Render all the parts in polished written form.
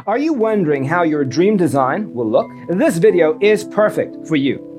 Are you wondering how your dream design will look? This video is perfect for you.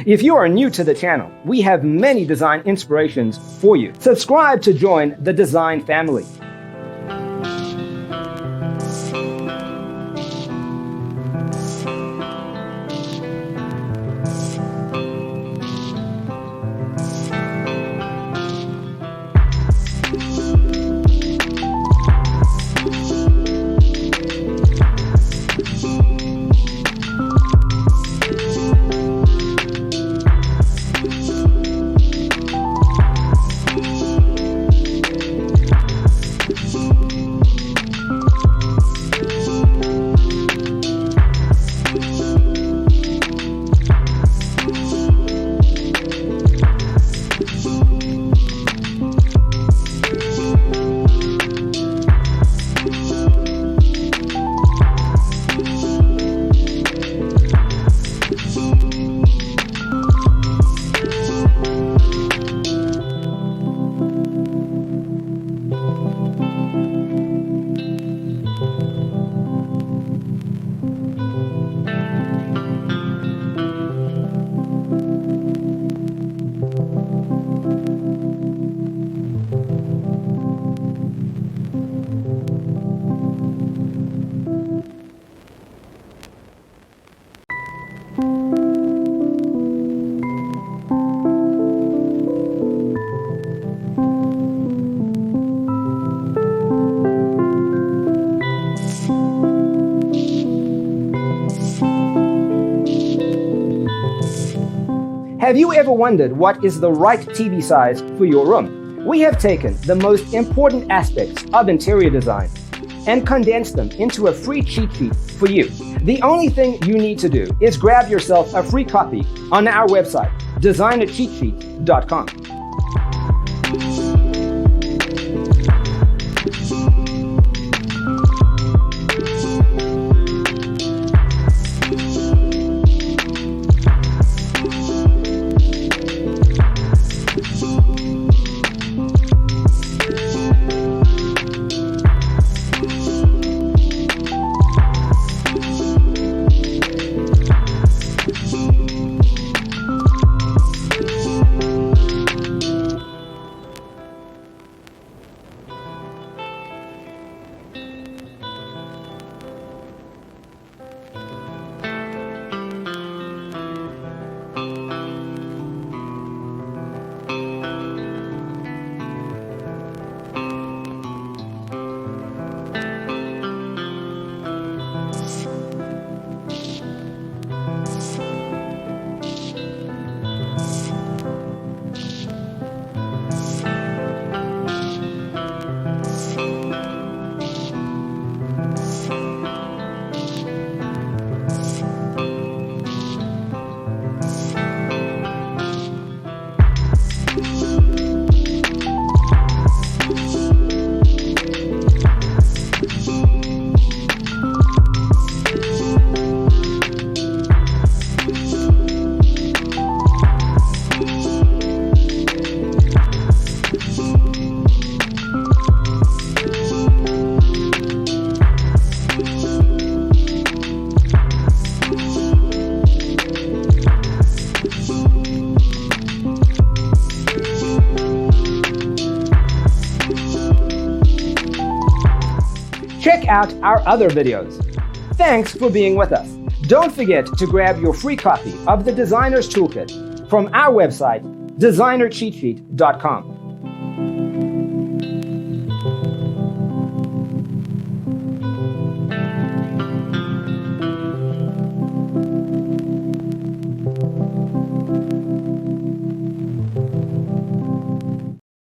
If you are new to the channel, we have many design inspirations for you. Subscribe to join the design family. Have you ever wondered what is the right TV size for your room? We have taken the most important aspects of interior design and condensed them into a free cheat sheet for you. The only thing you need to do is grab yourself a free copy on our website, designercheatsheet.com. out our other videos. Thanks for being with us. Don't forget to grab your free copy of the Designer's Toolkit from our website, designercheatsheet.com.